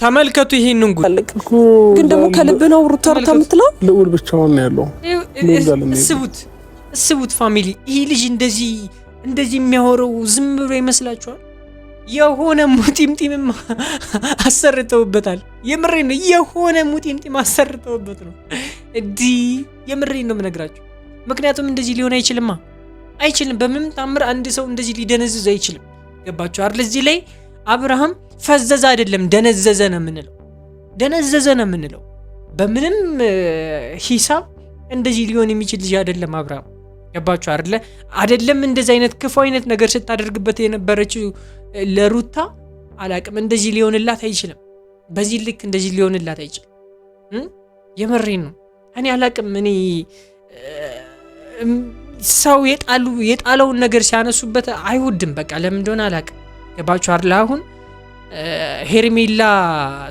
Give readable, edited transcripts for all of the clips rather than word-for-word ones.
ተመልከቱ ይሄንን ጉድ ግን ደግሞ ከልብ ነው ሩታ የምትለው ልዑል ብቻውን ነው ያለው። እስቡት ፋሚሊ ይሄ ልጅ እንደዚህ የሚያወራው ዝም ብሎ ይመስላችኋል? የሆነ ሙጢምጢም አሰርተውበታል። የምሬን ነው። የሆነ ሙጢምጢም አሰርተውበት ነው የምሬን ነው የምነግራችሁ። ምክንያቱም እንደዚህ ሊሆን አይችልም። በምንም ታምር አንድ ሰው እንደዚህ ሊደነዝዝ አይችልም። ገባችሁ አይደል? እዚህ ላይ አብርሃም ፈዘዘ አይደለም ደነዘዘ ነው የምንለው። በምንም ሂሳብ እንደዚህ ሊሆን የሚችል ልጅ አይደለም አብርሃም። ገባችሁ አይደለም? እንደዚህ አይነት ክፉ አይነት ነገር ስታደርግበት የነበረችው ለሩታ አላቅም እንደዚህ ሊሆንላት አይችልም። በዚህ ልክ እንደዚህ ሊሆንላት አይችልም። የመሬን ነው። እኔ አላቅም። እኔ ሰው የጣለውን ነገር ሲያነሱበት አይወድም። በቃ ለምን እንደሆነ አላቅም። ገባችሁ አይደል? አሁን ሄርሜላ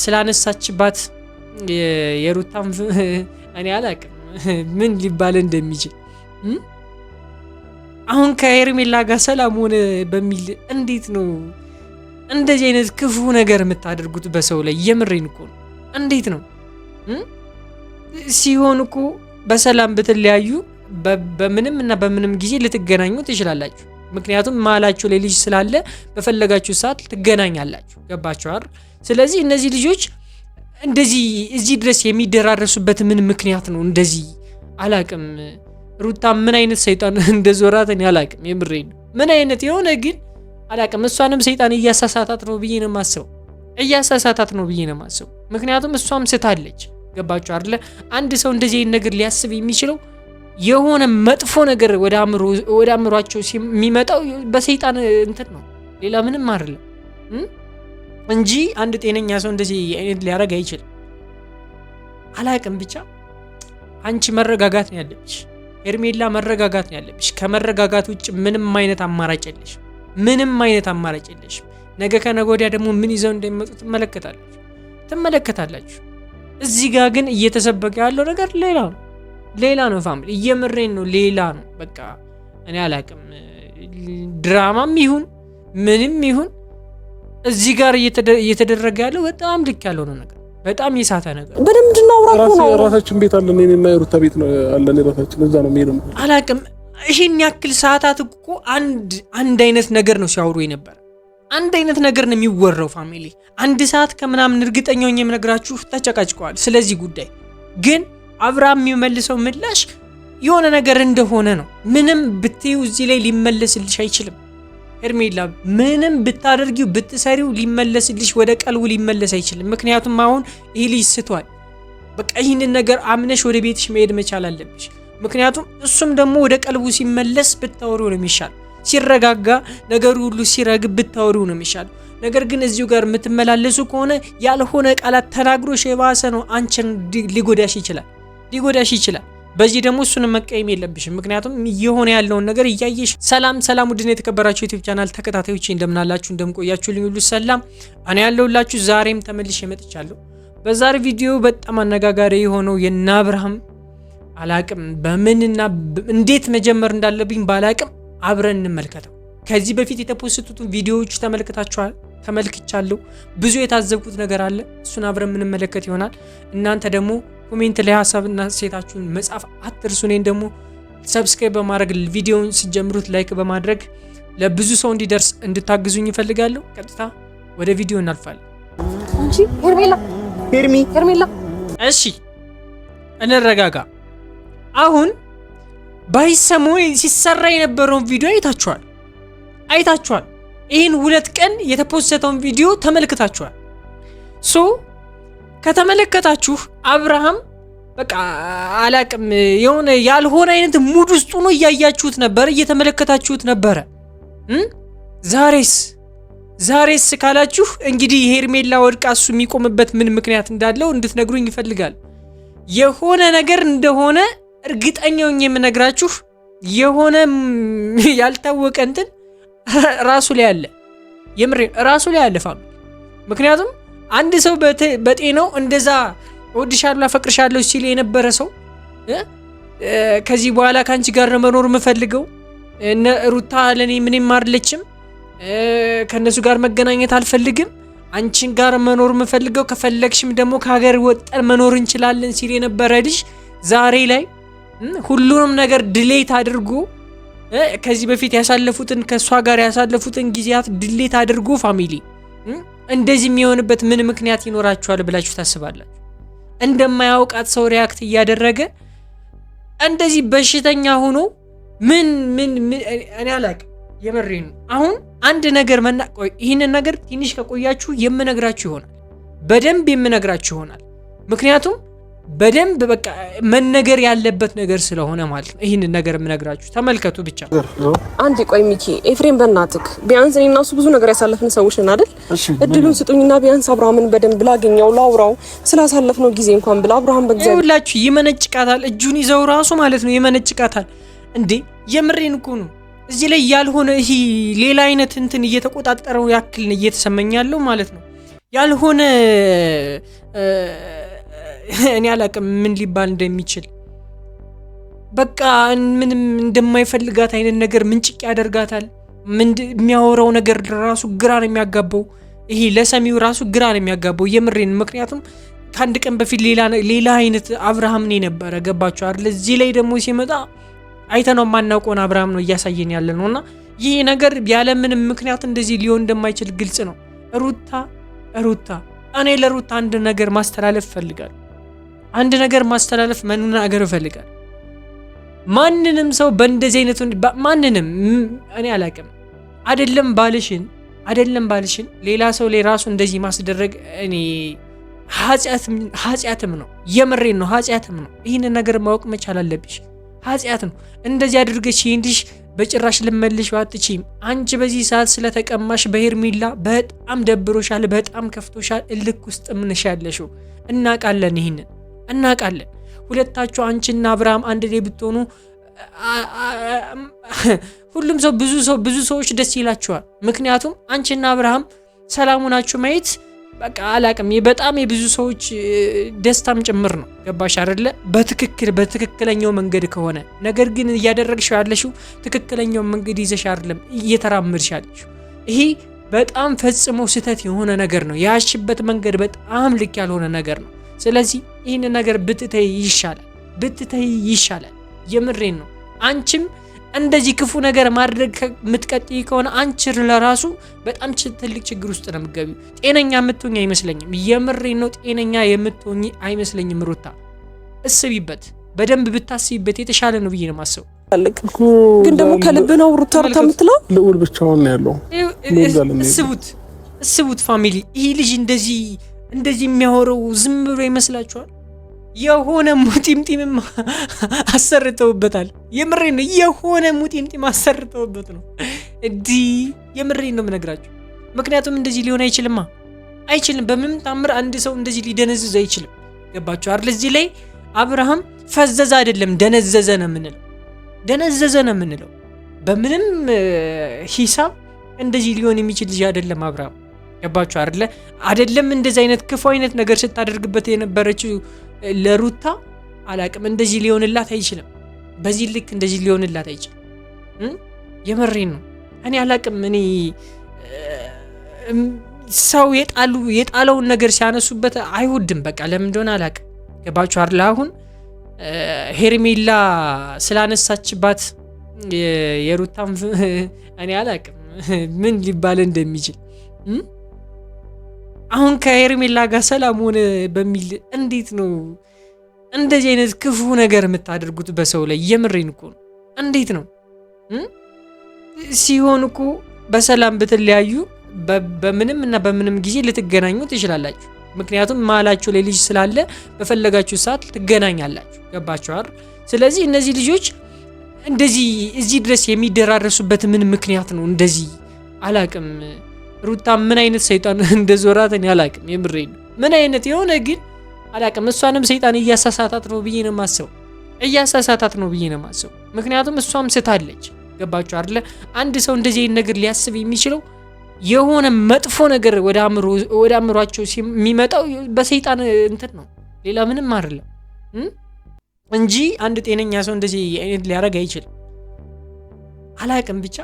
ስላነሳችባት የሩታም እኔ አላቅም ምን ሊባል እንደሚችል። አሁን ከሄርሜላ ጋር ሰላም ሆነ በሚል እንዴት ነው እንደዚህ አይነት ክፉ ነገር የምታደርጉት በሰው ላይ? የምሬን እኮ ነው። እንዴት ነው ሲሆን እኮ በሰላም ብትለያዩ በምንም እና በምንም ጊዜ ልትገናኙ ትችላላችሁ። ምክንያቱም መሀላችሁ ላይ ልጅ ስላለ በፈለጋችሁ ሰዓት ትገናኛላችሁ። ገባችሁ አይደል? ስለዚህ እነዚህ ልጆች እንደዚህ እዚህ ድረስ የሚደራረሱበት ምን ምክንያት ነው? እንደዚህ አላቅም። ሩታ ምን አይነት ሰይጣን እንደዞራት እኔ አላቅም። የምሬን ነው። ምን አይነት የሆነ ግን አላቅም። እሷንም ሰይጣን እያሳሳታት ነው ብዬ ነው የማስበው። ምክንያቱም እሷም ስታለች። ገባችሁ አይደለ? አንድ ሰው እንደዚህ አይነት ነገር ሊያስብ የሚችለው የሆነ መጥፎ ነገር ወደ አእምሯቸው የሚመጣው በሰይጣን እንትን ነው፣ ሌላ ምንም አይደለም እንጂ አንድ ጤነኛ ሰው እንደዚህ አይነት ሊያደርግ አይችልም። አላቅም። ብቻ አንቺ መረጋጋት ነው ያለብሽ ሄርሜላ፣ መረጋጋት ነው ያለብሽ። ከመረጋጋት ውጭ ምንም አይነት አማራጭ የለሽ። ነገ ከነገ ወዲያ ደግሞ ምን ይዘው እንደሚመጡ ትመለከታላችሁ። እዚህ ጋር ግን እየተሰበከ ያለው ነገር ሌላ ነው ፋሚሊ። እየምሬን ነው፣ ሌላ ነው። በቃ እኔ አላቅም። ድራማም ይሁን ምንም ይሁን እዚህ ጋር እየተደረገ ያለው በጣም ልክ ያለው ነው ነገር፣ በጣም የሳተ ነገር። በደምድና ራሳችን ቤት አለን፣ እኔና የሩታ ቤት ነው አለን። ራሳችን እዛ ነው የሚሄደው። አላቅም። ይሄን ያክል ሰዓታት እኮ አንድ አይነት ነገር ነው ሲያወሩ የነበረ። አንድ አይነት ነገር ነው የሚወራው ፋሚሊ። አንድ ሰዓት ከምናምን እርግጠኛ ሆኜ የምነግራችሁ ተጨቃጭቀዋል ስለዚህ ጉዳይ። ግን አብርሃም የሚመልሰው ምላሽ የሆነ ነገር እንደሆነ ነው። ምንም ብትዩ እዚህ ላይ ሊመለስልሽ አይችልም ሄርሜላ። ምንም ብታደርጊው ብትሰሪው ሊመለስልሽ ወደ ቀልቡ ሊመለስ አይችልም። ምክንያቱም አሁን ይህ ልጅ ስቷል። በቃ ይህንን ነገር አምነሽ ወደ ቤትሽ መሄድ መቻል አለብሽ። ምክንያቱም እሱም ደግሞ ወደ ቀልቡ ሲመለስ ብታወሪው ነው የሚሻል። ሲረጋጋ ነገሩ ሁሉ ሲረግብ ብታወሪው ነው የሚሻል። ነገር ግን እዚሁ ጋር የምትመላለሱ ከሆነ ያልሆነ ቃላት ተናግሮሽ የባሰ ነው አንቺን ሊጎዳሽ ይችላል። በዚህ ደግሞ እሱን መቀየም የለብሽም። ምክንያቱም የሆነ ያለውን ነገር እያየሽ። ሰላም ውድና የተከበራችሁ ዩቲዩብ ቻናል ተከታታዮች እንደምናላችሁ እንደምቆያችሁልኝ ሁሉ ሰላም እኔ ያለሁላችሁ ዛሬም ተመልሼ መጥቻለሁ። በዛሬ ቪዲዮ በጣም አነጋጋሪ የሆነው የእነ አብርሃም አላቅም በምንና እንዴት መጀመር እንዳለብኝ ባላቅም አብረን እንመልከተው። ከዚህ በፊት የተፖስቱትን ቪዲዮዎች ተመልክቻለሁ። ብዙ የታዘብኩት ነገር አለ። እሱን አብረን የምንመለከት ይሆናል። እናንተ ደግሞ ኮሜንት ላይ ሀሳብና ሴታችሁን መጻፍ አትርሱ። እኔን ደግሞ ሰብስክራይብ በማድረግ ቪዲዮውን ሲጀምሩት ላይክ በማድረግ ለብዙ ሰው እንዲደርስ እንድታግዙኝ ይፈልጋለሁ። ቀጥታ ወደ ቪዲዮ እናልፋለን። አንቺ ሄርሜላ እሺ እንረጋጋ። አሁን ባይሰሙ ሲሰራ የነበረውን ቪዲዮ አይታችኋል። ይህን 2 ቀን የተፖስተውን ቪዲዮ ተመልክታችኋል። ከተመለከታችሁ አብርሃም በቃ አላቅም የሆነ ያልሆነ አይነት ሙድ ውስጥ ሆኖ እያያችሁት ነበር፣ እየተመለከታችሁት ነበረ። ዛሬስ ካላችሁ እንግዲህ ሄርሜላ ወድቃ እሱ የሚቆምበት ምን ምክንያት እንዳለው እንድትነግሩኝ ይፈልጋል። የሆነ ነገር እንደሆነ እርግጠኛው የምነግራችሁ የሆነ ያልታወቀ እንትን ራሱ ላይ አለ። የምሬ ራሱ ላይ አለ ፋሚሊ። ምክንያቱም አንድ ሰው በጤናው እንደዛ እወድሻለሁ አፈቅርሻለሁ ሲል የነበረ ሰው ከዚህ በኋላ ካንቺ ጋር መኖር የምፈልገው ሩታ ለኔ ምንም አይደለችም፣ ከነሱ ጋር መገናኘት አልፈልግም፣ አንቺን ጋር መኖር የምፈልገው ከፈለግሽም ደግሞ ከሀገር ወጠን መኖር እንችላለን ሲል የነበረ ልጅ ዛሬ ላይ ሁሉንም ነገር ድሌት አድርጎ ከዚህ በፊት ያሳለፉትን ከሷ ጋር ያሳለፉትን ጊዜያት ድሌት አድርጎ ፋሚሊ እንደዚህ የሚሆንበት ምን ምክንያት ይኖራችኋል ብላችሁ ታስባላችሁ? እንደማያውቃት ሰው ሪያክት እያደረገ እንደዚህ በሽተኛ ሆኖ ምን እኔ አላቅም። የመሬን አሁን አንድ ነገር ይህንን ነገር ትንሽ ከቆያችሁ የምነግራችሁ ይሆናል፣ በደንብ የምነግራችሁ ይሆናል። ምክንያቱም በደንብ በቃ መነገር ያለበት ነገር ስለሆነ ማለት ነው። ይህንን ነገር የምነግራችሁ ተመልከቱ ብቻ። አንድ ቆይ ሚኪ፣ ኤፍሬም በእናትህ ቢያንስ እኔና እሱ ብዙ ነገር ያሳለፍን ሰዎች ነን አይደል? እድሉን ስጡኝና ቢያንስ አብርሃምን በደንብ ላገኘው ላውራው፣ ስላሳለፍነው ጊዜ እንኳን ብላ አብርሃም በእግዚአብሔር ይኸውላችሁ ይመነጭቃታል፣ እጁን ይዘው ራሱ ማለት ነው ይመነጭቃታል። እንዴ የምሬን እኮ ነው። እዚህ ላይ ያልሆነ ይሄ ሌላ አይነት እንትን እየተቆጣጠረው ያክል እየተሰማኝ ያለው ማለት ነው። ያልሆነ እኔ አላቅም ምን ሊባል እንደሚችል። በቃ ምንም እንደማይፈልጋት አይነት ነገር ምንጭቅ ያደርጋታል። የሚያወራው ነገር ራሱ ግራ ነው የሚያጋባው። ይሄ ለሰሚው ራሱ ግራ ነው የሚያጋባው የምሬን። ምክንያቱም ከአንድ ቀን በፊት ሌላ አይነት አብርሃም ነው የነበረ። ገባችሁ አይደል? እዚህ ላይ ደግሞ ሲመጣ አይተነው ማናውቀውን አብርሃም ነው እያሳየን ያለ ነውና ይሄ ነገር ያለ ምንም ምክንያት እንደዚህ ሊሆን እንደማይችል ግልጽ ነው። ሩታ እኔ ለሩታ አንድ ነገር ማስተላለፍ እፈልጋለሁ። አንድ ነገር ማስተላለፍ መናገር እፈልጋለሁ። ማንንም ሰው በእንደዚህ አይነት ማንንም እኔ አላቅም አይደለም ባልሽን ሌላ ሰው ላይ ራሱ እንደዚህ ማስደረግ እኔ ኃጢአትም ነው። የምሬን ነው፣ ኃጢአትም ነው። ይህንን ነገር ማወቅ መቻል አለብሽ። ኃጢአት ነው። እንደዚህ አድርገሽ ይንድሽ በጭራሽ ልመልሽ አትችይም። አንቺ በዚህ ሰዓት ስለተቀማሽ በሄርሜላ በጣም ደብሮሻል፣ በጣም ከፍቶሻል፣ እልክ ውስጥ ምንሻለሽው እናቃለን። ይሄንን እናቃለን። ሁለታችሁ አንቺና አብርሃም አንድ ላይ ብትሆኑ ሁሉም ሰው ብዙ ሰዎች ደስ ይላቸዋል። ምክንያቱም አንቺና አብርሃም ሰላሙ ናችሁ ማየት በቃ አላቅም በጣም የብዙ ሰዎች ደስታም ጭምር ነው። ገባሽ አይደለ? በትክክለኛው መንገድ ከሆነ ነገር ግን እያደረግሽው ያለሽው ትክክለኛው መንገድ ይዘሽ አይደለም እየተራመድሽ ያለሽው። ይሄ በጣም ፈጽሞ ስህተት የሆነ ነገር ነው። ያሽበት መንገድ በጣም ልክ ያልሆነ ነገር ነው። ስለዚህ ይህን ነገር ብትተይ ይሻላል። የምሬን ነው። አንቺም እንደዚህ ክፉ ነገር ማድረግ የምትቀጥይ ከሆነ አንቺ ለራሱ በጣም ትልቅ ችግር ውስጥ ነው የምትገቢው። ጤነኛ የምትሆኝ አይመስለኝም። የምሬን ነው። ጤነኛ የምትሆኝ አይመስለኝም። ሩታ እስቢበት፣ በደንብ ብታስቢበት የተሻለ ነው ብዬ ነው የማስበው። ግን ደግሞ ከልብ ነው ሩታ የምትለው። ልዑል ብቻውን ነው ያለው። እስቡት ፋሚሊ፣ ይሄ ልጅ እንደዚህ የሚያወራው ዝም ብሎ ይመስላችኋል? የሆነ ሙጢምጢም አሰርተውበታል። የምሬን ነው። የሆነ ሙጢምጢም አሰርተውበት ነው የምሬን ነው የምነግራችሁ። ምክንያቱም እንደዚህ ሊሆን አይችልም። በምንም ታምር አንድ ሰው እንደዚህ ሊደነዝዝ አይችልም። ገባችሁ አይደል? እዚህ ላይ አብርሃም ፈዘዘ አይደለም ደነዘዘ ነው የምንለው። በምንም ሂሳብ እንደዚህ ሊሆን የሚችል ልጅ አይደለም አብርሃም። ገባችሁ አይደለም? እንደዚህ አይነት ክፉ አይነት ነገር ስታደርግበት የነበረችው ለሩታ አላቅም እንደዚህ ሊሆንላት አይችልም። በዚህ ልክ እንደዚህ ሊሆንላት አይችልም። የመሬን ነው። እኔ አላቅም። እኔ ሰው የጣለውን ነገር ሲያነሱበት አይወድም። በቃ ለምን እንደሆነ አላቅም። ገባችሁ አይደል? አሁን ሄርሜላ ስላነሳችባት የሩታም እኔ አላቅም ምን ሊባል እንደሚችል አሁን ከሄርሜላ ጋር ሰላም ሆነ በሚል እንዴት ነው እንደዚህ አይነት ክፉ ነገር የምታደርጉት በሰው ላይ? የምሬን እኮ ነው። እንዴት ነው ሲሆን እኮ በሰላም ብትለያዩ በምንም ጊዜ ልትገናኙ ትችላላችሁ። ምክንያቱም ማላችሁ ላይ ልጅ ስላለ በፈለጋችሁ ሰዓት ትገናኛላችሁ። ገባችሁ አይደል? ስለዚህ እነዚህ ልጆች እንደዚህ እዚህ ድረስ የሚደራረሱበት ምን ምክንያት ነው? እንደዚህ አላቅም። ሩታ ምን አይነት ሰይጣን እንደዞራት እኔ አላቅም። የምሬን ነው። ምን አይነት የሆነ ግን አላቅም። እሷንም ሰይጣን እያሳሳታት ነው ብዬ ነው የማስበው። ምክንያቱም እሷም ስታለች። ገባችሁ አይደለ? አንድ ሰው እንደዚህ አይነት ነገር ሊያስብ የሚችለው የሆነ መጥፎ ነገር ወደ አእምሯቸው የሚመጣው በሰይጣን እንትን ነው፣ ሌላ ምንም አይደለም እንጂ አንድ ጤነኛ ሰው እንደዚህ አይነት ሊያረግ አይችልም። አላቅም። ብቻ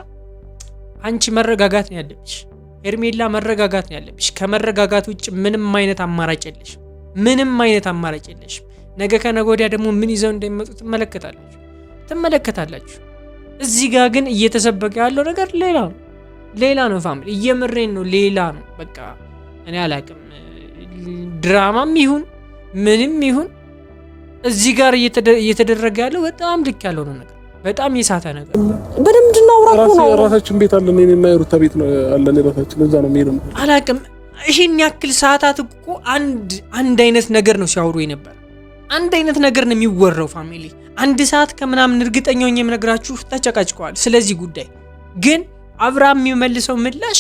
አንቺ መረጋጋት ነው ያለብሽ። ሄርሜላ መረጋጋት ነው ያለብሽ። ከመረጋጋት ውጭ ምንም አይነት አማራጭ የለሽ። ምንም አይነት አማራጭ የለሽ። ነገ ከነገ ወዲያ ደግሞ ምን ይዘው እንደሚመጡ ትመለከታላችሁ። እዚህ ጋር ግን እየተሰበከ ያለው ነገር ሌላ ነው ፋሚሊ፣ እየምሬን ነው፣ ሌላ ነው። በቃ እኔ አላቅም፣ ድራማም ይሁን ምንም ይሁን እዚህ ጋር እየተደረገ ያለው በጣም ልክ ያለው ነው ነገር፣ በጣም የሳተ ነገር። በደምብ እናውራ ነው። ራሳችን ቤት አለን፣ እኔና የሩታ ቤት ነው አለን ራሳችን። እዛ ነው የሚሄደው። አላቅም፣ ይሄን ያክል ሰዓታት እኮ አንድ አይነት ነገር ነው ሲያወሩ የነበር። አንድ አይነት ነገር ነው የሚወራው ፋሚሊ። አንድ ሰዓት ከምናምን እርግጠኛ ሆኜ የምነግራችሁ ተጨቃጭቀዋል ስለዚህ ጉዳይ። ግን አብርሃም የሚመልሰው ምላሽ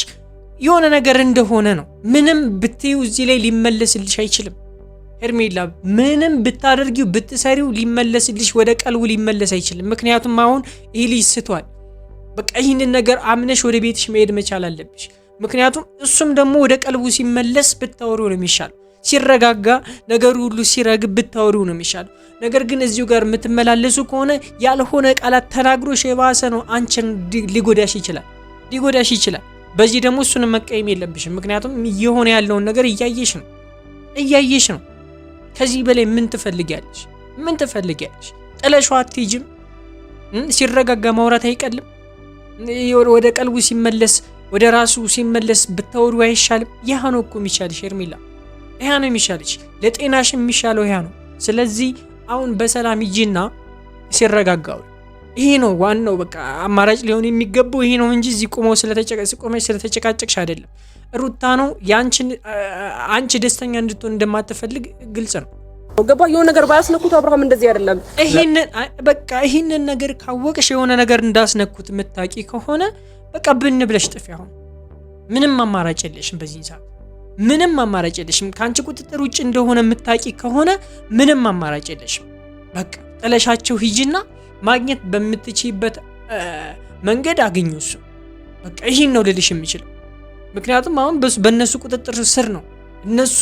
የሆነ ነገር እንደሆነ ነው። ምንም ብትዩ እዚህ ላይ ሊመለስልሽ አይችልም ሄርሜላ። ምንም ብታደርጊው ብትሰሪው ሊመለስልሽ ወደ ቀልቡ ሊመለስ አይችልም። ምክንያቱም አሁን ይህ ልጅ ስቷል። በቃ ይህንን ነገር አምነሽ ወደ ቤትሽ መሄድ መቻል አለብሽ። ምክንያቱም እሱም ደግሞ ወደ ቀልቡ ሲመለስ ብታወሪው ነው የሚሻለው። ሲረጋጋ ነገሩ ሁሉ ሲረግብ ብታወሪው ነው የሚሻለው። ነገር ግን እዚሁ ጋር የምትመላለሱ ከሆነ ያልሆነ ቃላት ተናግሮሽ የባሰ ነው አንቺን ሊጎዳሽ ይችላል። በዚህ ደግሞ እሱን መቀየም የለብሽም። ምክንያቱም እየሆነ ያለውን ነገር እያየሽ ነው። ከዚህ በላይ ምን ትፈልጊያለሽ? ጥለሽው አትሄጂም? ሲረጋጋ ማውራት አይቀልም? ወደ ቀልቡ ሲመለስ ወደ ራሱ ሲመለስ ብታወሪው አይሻልም? ያ ነው እኮ የሚሻልሽ ሄርሜላ፣ ያ ነው የሚሻልሽ። ለጤናሽ የሚሻለው ያ ነው። ስለዚህ አሁን በሰላም ሂጂና ሲረጋጋው ይሄ ነው ዋናው። በቃ አማራጭ ሊሆን የሚገባው ይሄ ነው እንጂ እዚህ ቆመሽ ስለተጨቃጨቅሽ አይደለም። ሩታ ነው አንቺ ደስተኛ እንድትሆን እንደማትፈልግ ግልጽ ነው። ገባ? የሆነ ነገር ባያስነኩት አብርሃም እንደዚህ አይደለም። ይሄንን ነገር ካወቅሽ የሆነ ነገር እንዳስነኩት የምታቂ ከሆነ በቃ ብን ብለሽ ጥፊ። አሁን ምንም አማራጭ የለሽም በዚህ ሰዓት፣ ምንም አማራጭ የለሽም። ካንቺ ቁጥጥር ውጭ እንደሆነ የምታቂ ከሆነ ምንም አማራጭ የለሽም። በቃ ጥለሻቸው ሂጂና ማግኘት በምትችይበት መንገድ አግኙ። እሱ በቃ ይሄን ነው ልልሽ የምችለው። ምክንያቱም አሁን በእነሱ ቁጥጥር ስር ነው። እነሱ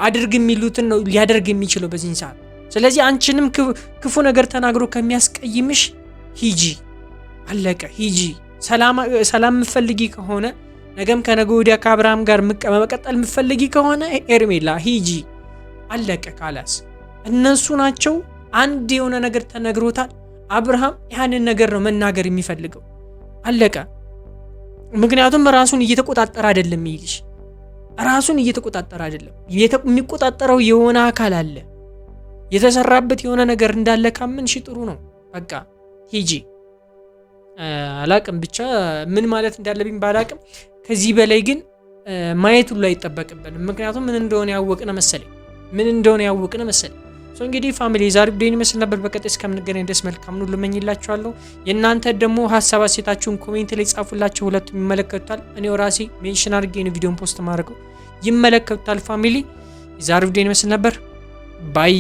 አድርግ የሚሉትን ነው ሊያደርግ የሚችለው በዚህ ሰዓት። ስለዚህ አንቺንም ክፉ ነገር ተናግሮ ከሚያስቀይምሽ ሂጂ፣ አለቀ። ሂጂ። ሰላም የምትፈልጊ ከሆነ ነገም ከነገ ወዲያ ከአብርሃም ጋር መቀጠል የምትፈልጊ ከሆነ ሄርሜላ ሂጂ፣ አለቀ። ካላስ እነሱ ናቸው አንድ የሆነ ነገር ተነግሮታል። አብርሃም ያንን ነገር ነው መናገር የሚፈልገው፣ አለቀ። ምክንያቱም ራሱን እየተቆጣጠረ አይደለም ይልሽ፣ ራሱን እየተቆጣጠረ አይደለም። የሚቆጣጠረው የሆነ አካል አለ፣ የተሰራበት የሆነ ነገር እንዳለ ካመንሽ ጥሩ ነው። በቃ ሂጂ። አላቅም ብቻ ምን ማለት እንዳለብኝ ባላቅም፣ ከዚህ በላይ ግን ማየት ሁሉ አይጠበቅብንም። ምክንያቱም ምን እንደሆነ ያወቅነ መሰለኝ። እንግዲህ ፋሚሊ ዛሬ ቪዲዮ ይመስል ነበር። በቀጣይ እስከምንገናኝ ድረስ መልካም ሁሉ እመኝላችኋለሁ። የእናንተ ደግሞ ሀሳብ አስተያየታችሁን ኮሜንት ላይ ጻፉላችሁ። ሁለቱም ይመለከቱታል። እኔው ራሴ ሜንሽን አድርጌ ነው ቪዲዮን ፖስት ማድረገው፣ ይመለከቱታል። ፋሚሊ ዛሬ ቪዲዮ ይመስል ነበር። ባይ